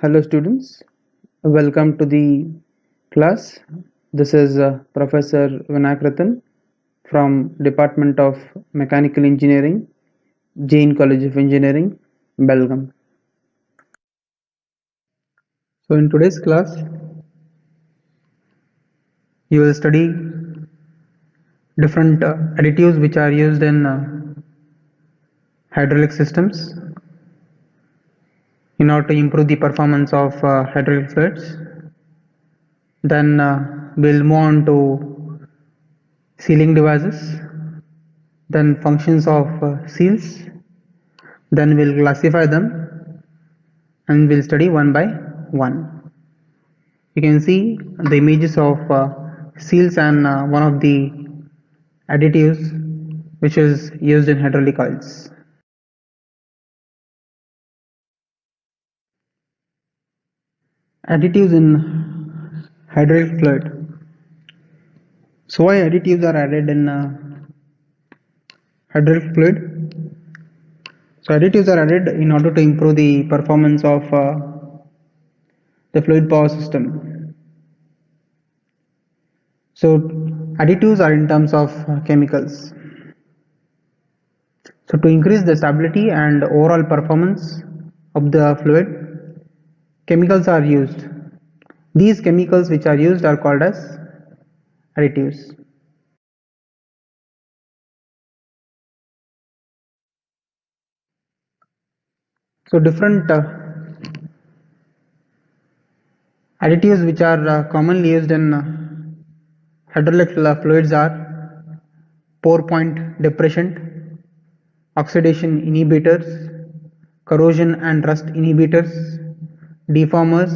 Hello students, welcome to the class. This is Professor Vinakratan from Department of Mechanical Engineering, Jain College of Engineering, Belgaum. So in today's class, you will study different additives which are used in hydraulic systems in order to improve the performance of hydraulic fluids. Then we'll move on to sealing devices, then functions of seals, then we'll classify them and we'll study one by one. You can see the images of seals and one of the additives which is used in hydraulic oils. Additives in hydraulic fluid. So why additives are added in hydraulic fluid? So additives are added in order to improve the performance of the fluid power system. So additives are in terms of chemicals. So to increase the stability and overall performance of the fluid, chemicals are used. These chemicals which are used are called as additives. So different additives which are commonly used in hydraulic fluids are pour point depressant, oxidation inhibitors, corrosion and rust inhibitors, deformers,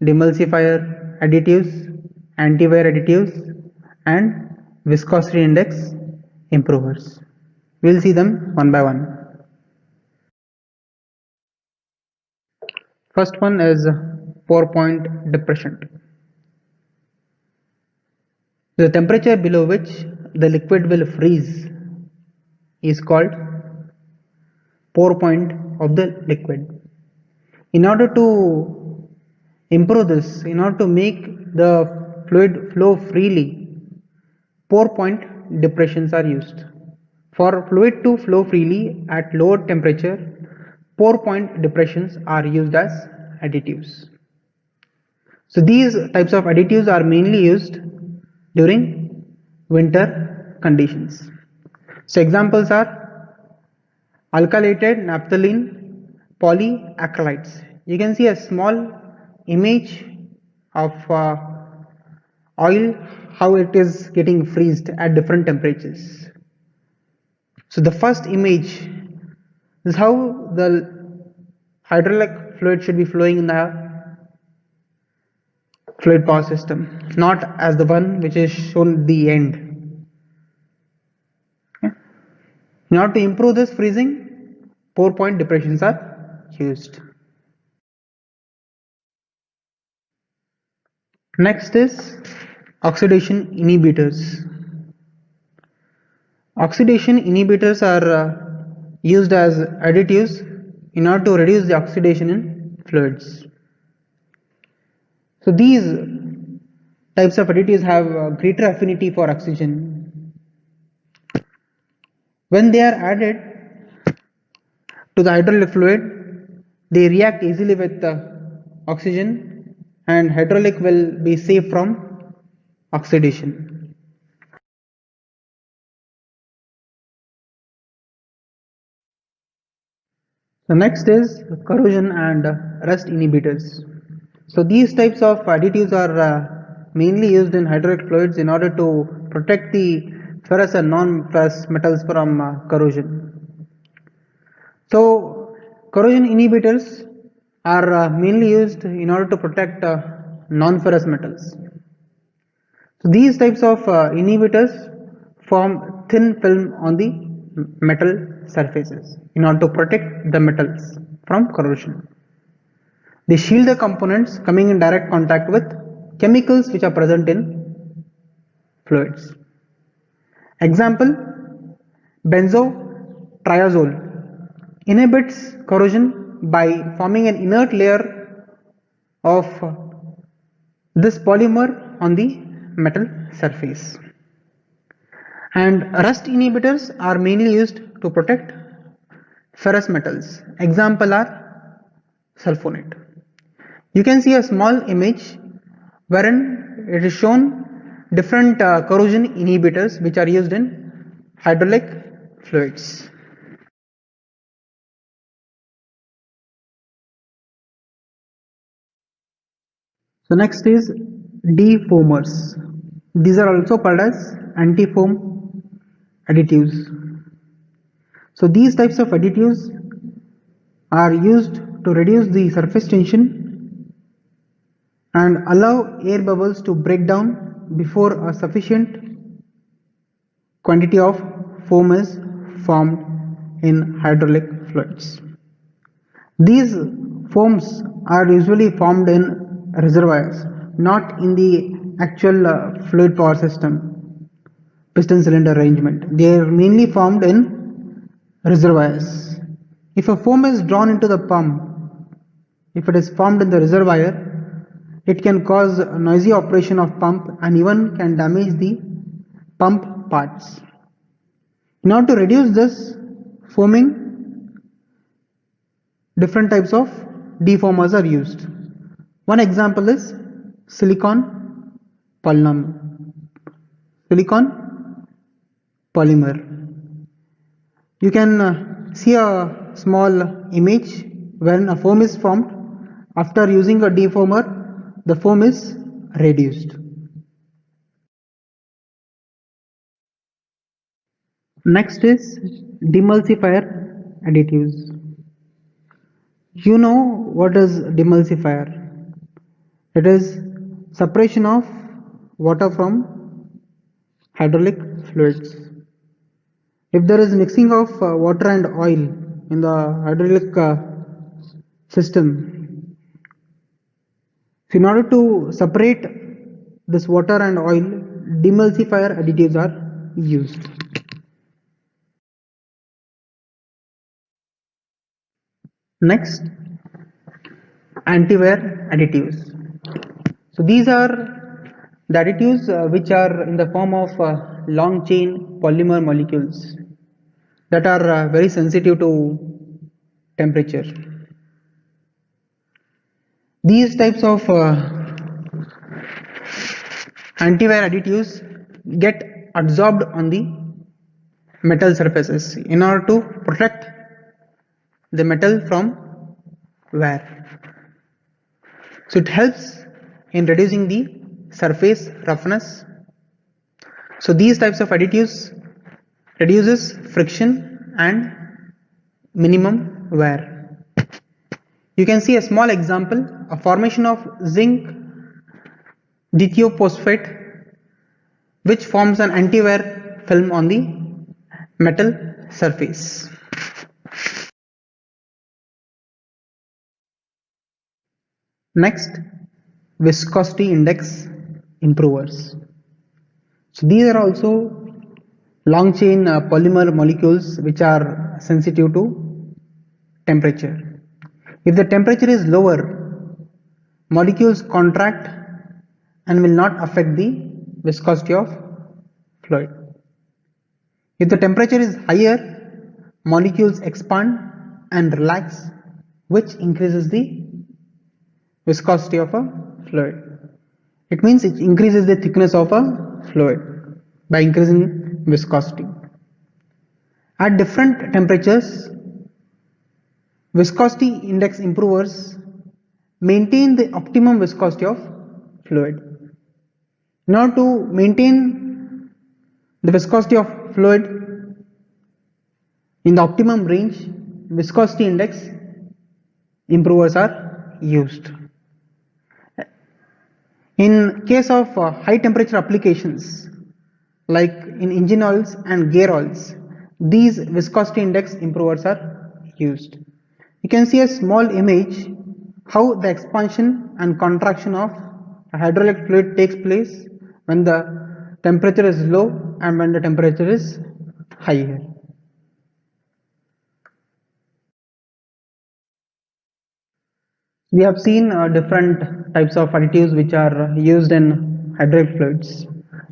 demulsifier additives, anti-wear additives, and viscosity index improvers. We will see them one by one. First one is pour point depressant. The temperature below which the liquid will freeze is called pour point of the liquid. In order to improve this, in order to make the fluid flow freely, pour point depressions are used. For fluid to flow freely at lower temperature, pour point depressions are used as additives. So these types of additives are mainly used during winter conditions. So examples are alkylated naphthalene polyacrylides. You can see a small image of oil, how it is getting freezed at different temperatures. So the first image is how the hydraulic fluid should be flowing in the fluid power system, not as the one which is shown at the end. Okay. In order to improve this freezing, pour point depressions are used. Next is oxidation inhibitors. Oxidation inhibitors are used as additives in order to reduce the oxidation in fluids. So these types of additives have greater affinity for oxygen. When they are added to the hydraulic fluid, they react easily with oxygen and hydraulic will be safe from oxidation. So next is corrosion and rust inhibitors. So these types of additives are mainly used in hydraulic fluids in order to protect the ferrous and non-ferrous metals from corrosion. So corrosion inhibitors are mainly used in order to protect non-ferrous metals. So these types of inhibitors form thin film on the metal surfaces in order to protect the metals from corrosion. They shield the components coming in direct contact with chemicals which are present in fluids. Example, benzotriazole inhibits corrosion by forming an inert layer of this polymer on the metal surface. And rust inhibitors are mainly used to protect ferrous metals. Example are sulfonate. You can see a small image wherein it is shown different corrosion inhibitors which are used in hydraulic fluids. So next is defoamers. These are also called as anti-foam additives. So these types of additives are used to reduce the surface tension and allow air bubbles to break down before a sufficient quantity of foam is formed in hydraulic fluids. These foams are usually formed in reservoirs, not in the actual fluid power system, piston cylinder arrangement. They are mainly formed in reservoirs. If a foam is drawn into the pump, if it is formed in the reservoir, it can cause a noisy operation of pump and even can damage the pump parts. In order to reduce this foaming, different types of defoamers are used. One example is silicon polymer. You can see a small image when a foam is formed. After using a defoamer, the foam is reduced. Next is demulsifier additives. You know what is demulsifier? It is separation of water from hydraulic fluids. If there is mixing of water and oil in the hydraulic system, so in order to separate this water and oil, demulsifier additives are used. Next, anti-wear additives. So these are the additives which are in the form of long chain polymer molecules that are very sensitive to temperature. These types of anti-wear additives get absorbed on the metal surfaces in order to protect the metal from wear. So it helps in reducing the surface roughness. So these types of additives reduces friction and minimum wear. You can see a small example, a formation of zinc dithiophosphate which forms an anti-wear film on the metal surface. Next, viscosity index improvers. So these are also long chain polymer molecules which are sensitive to temperature. If the temperature is lower, molecules contract and will not affect the viscosity of fluid. If the temperature is higher, molecules expand and relax, which increases the viscosity of a fluid. It means it increases the thickness of a fluid by increasing viscosity. At different temperatures, viscosity index improvers maintain the optimum viscosity of fluid. In order to maintain the viscosity of fluid in the optimum range, viscosity index improvers are used. In case of high temperature applications like in engine oils and gear oils, these viscosity index improvers are used. You can see a small image how the expansion and contraction of a hydraulic fluid takes place when the temperature is low and when the temperature is higher. We have seen different types of additives which are used in hydraulic fluids.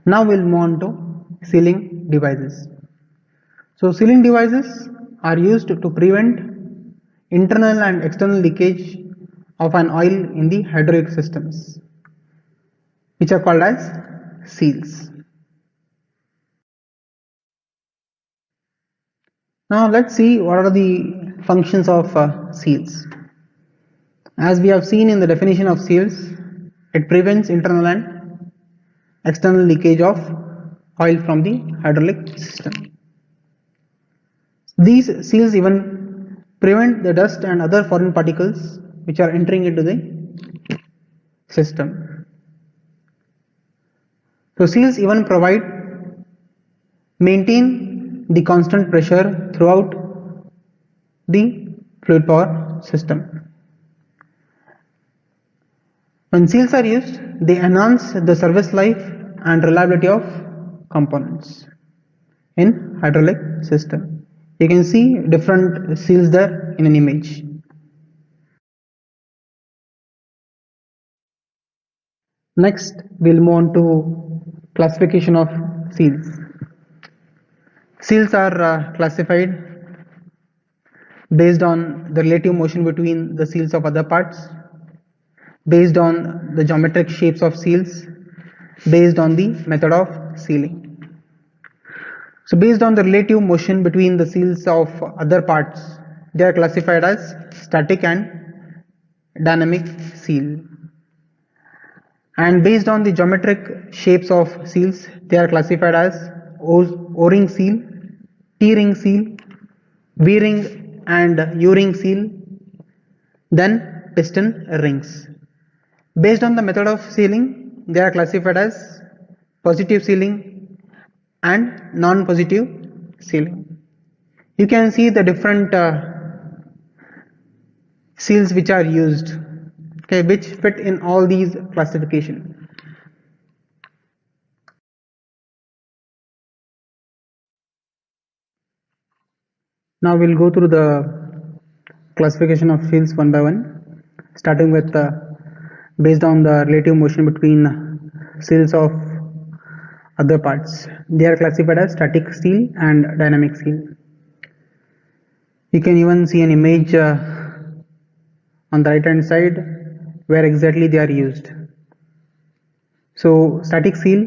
Now we'll move on to sealing devices. So sealing devices are used to prevent internal and external leakage of an oil in the hydraulic systems, which are called as seals. Now let's see what are the functions of seals. As we have seen in the definition of seals, it prevents internal and external leakage of oil from the hydraulic system. These seals even prevent the dust and other foreign particles which are entering into the system. So seals even maintain the constant pressure throughout the fluid power system. When seals are used, they enhance the service life and reliability of components in hydraulic system. You can see different seals there in an image. Next, we'll move on to classification of seals. Seals are classified based on the relative motion between the seals of other parts, based on the geometric shapes of seals, based on the method of sealing. So based on the relative motion between the seals of other parts, they are classified as static and dynamic seal. And based on the geometric shapes of seals, they are classified as O-ring seal, T-ring seal, V-ring and U-ring seal, then piston rings. Based on the method of sealing, they are classified as positive sealing and non-positive sealing. You can see the different seals which are used, okay, which fit in all these classification. Now we'll go through the classification of seals one by one, starting with based on the relative motion between seals of other parts. They are classified as static seal and dynamic seal. You can even see an image on the right hand side where exactly they are used. So static seal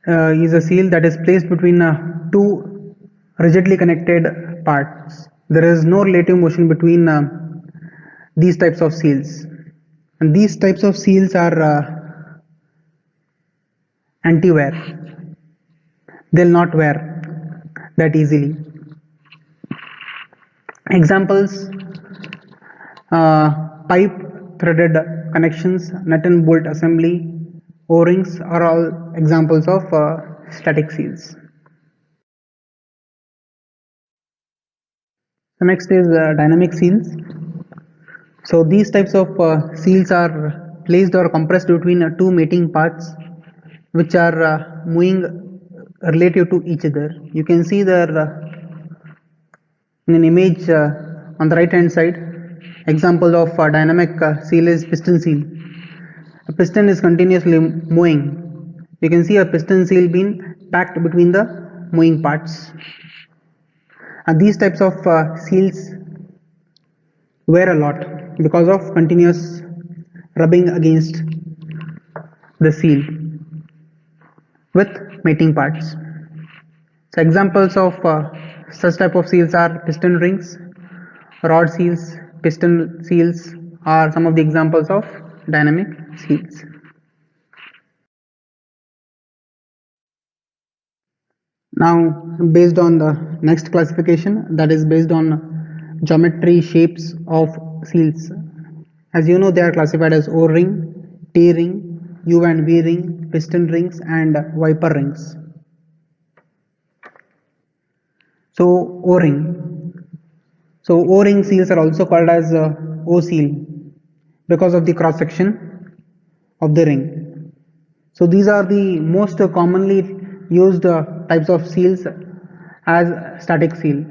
is a seal that is placed between two rigidly connected parts. There is no relative motion between these types of seals, and these types of seals are anti-wear. They'll not wear that easily. Examples: pipe threaded connections, nut and bolt assembly, O-rings are all examples of static seals. The next is dynamic seals. So these types of seals are placed or compressed between two mating parts which are moving relative to each other. You can see there in an image on the right hand side. Example of dynamic seal is piston seal. A piston is continuously moving. You can see a piston seal being packed between the moving parts. And these types of seals wear a lot because of continuous rubbing against the seal with mating parts. So examples of such type of seals are piston rings, rod seals, piston seals are some of the examples of dynamic seals. Now based on the next classification, that is based on geometry shapes of seals. As you know, they are classified as O-ring, T-ring, U and V ring, piston rings and viper rings. So O-ring. So O-ring seals are also called as O-seal because of the cross section of the ring. So these are the most commonly used types of seals as static seal.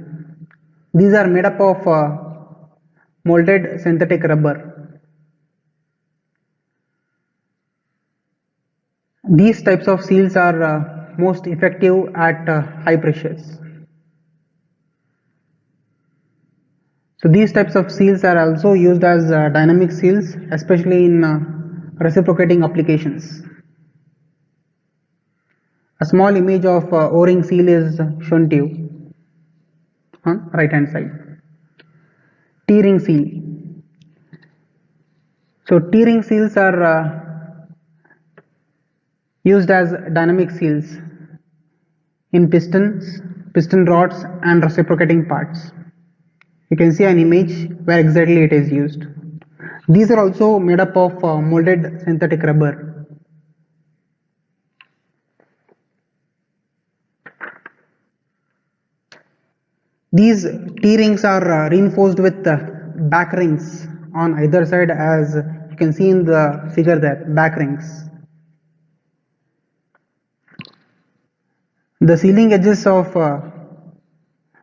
These are made up of molded synthetic rubber. These types of seals are most effective at high pressures. So these types of seals are also used as dynamic seals, especially in reciprocating applications. A small image of O-ring seal is shown to you on right hand side. T-ring seal. So T-ring seals are used as dynamic seals in pistons, piston rods and reciprocating parts. You can see an image where exactly it is used. These are also made up of molded synthetic rubber. These T-rings are reinforced with back rings on either side, as you can see in the figure there, back rings. The sealing edges of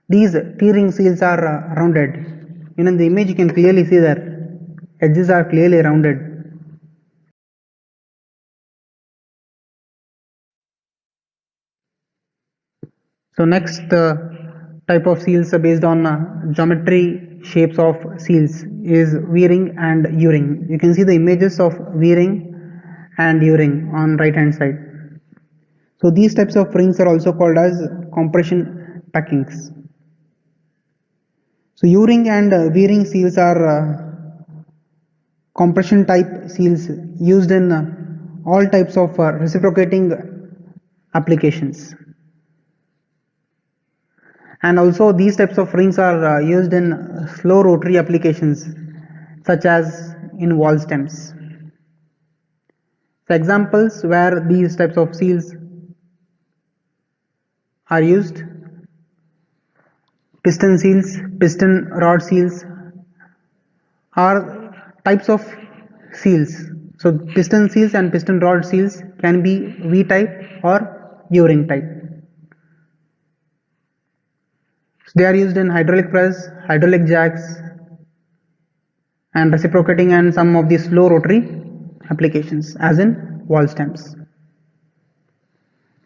these T-ring seals are rounded. In the image you can clearly see that edges are clearly rounded. So next type of seals based on geometry shapes of seals is V-ring and U-ring. You can see the images of V-ring and U-ring on right hand side. So these types of rings are also called as compression packings. So U-ring and V-ring seals are compression type seals used in all types of reciprocating applications. And also these types of rings are used in slow rotary applications such as in wall stems. So examples where these types of seals are used: piston seals, piston rod seals are types of seals. So piston seals and piston rod seals can be V type or U-ring type. So they are used in hydraulic press, hydraulic jacks and reciprocating and some of the slow rotary applications as in wall stems.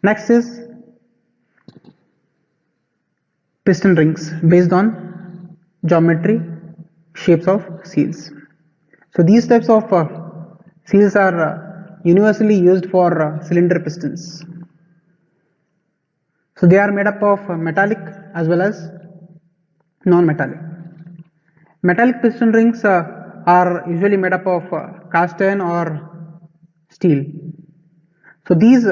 Next is piston rings based on geometry shapes of seals. So these types of seals are universally used for cylinder pistons. So they are made up of metallic as well as non-metallic. Metallic piston rings are usually made up of cast iron or steel. So these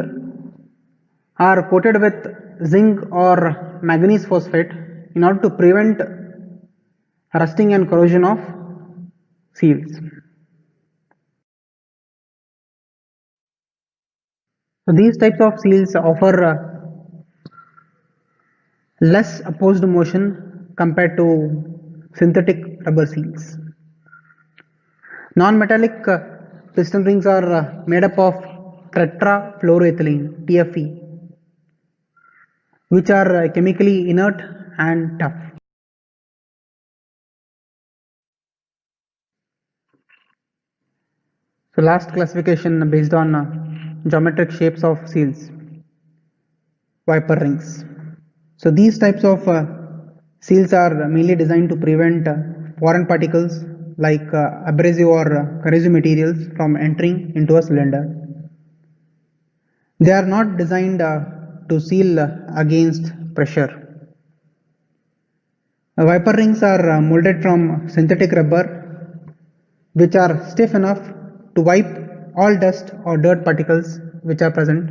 are coated with zinc or manganese phosphate in order to prevent rusting and corrosion of seals. So these types of seals offer less opposed motion compared to synthetic rubber seals. Non-metallic piston rings are made up of tetrafluoroethylene (TFE), which are chemically inert and tough. So last classification based on geometric shapes of seals: Viper rings. So these types of seals are mainly designed to prevent foreign particles like abrasive or corrosive materials from entering into a cylinder. They are not designed to seal against pressure. Viper rings are molded from synthetic rubber, which are stiff enough to wipe all dust or dirt particles which are present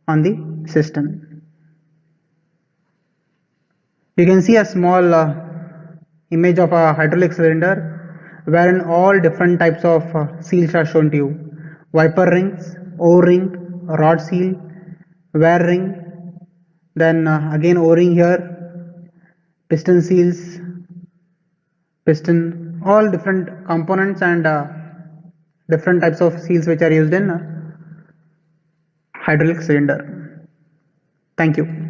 on the system. You can see a small image of a hydraulic cylinder wherein all different types of seals are shown to you: Viper rings, O-ring, rod seal, wear ring, then again O-ring here, piston seals, piston, all different components and different types of seals which are used in hydraulic cylinder. Thank you.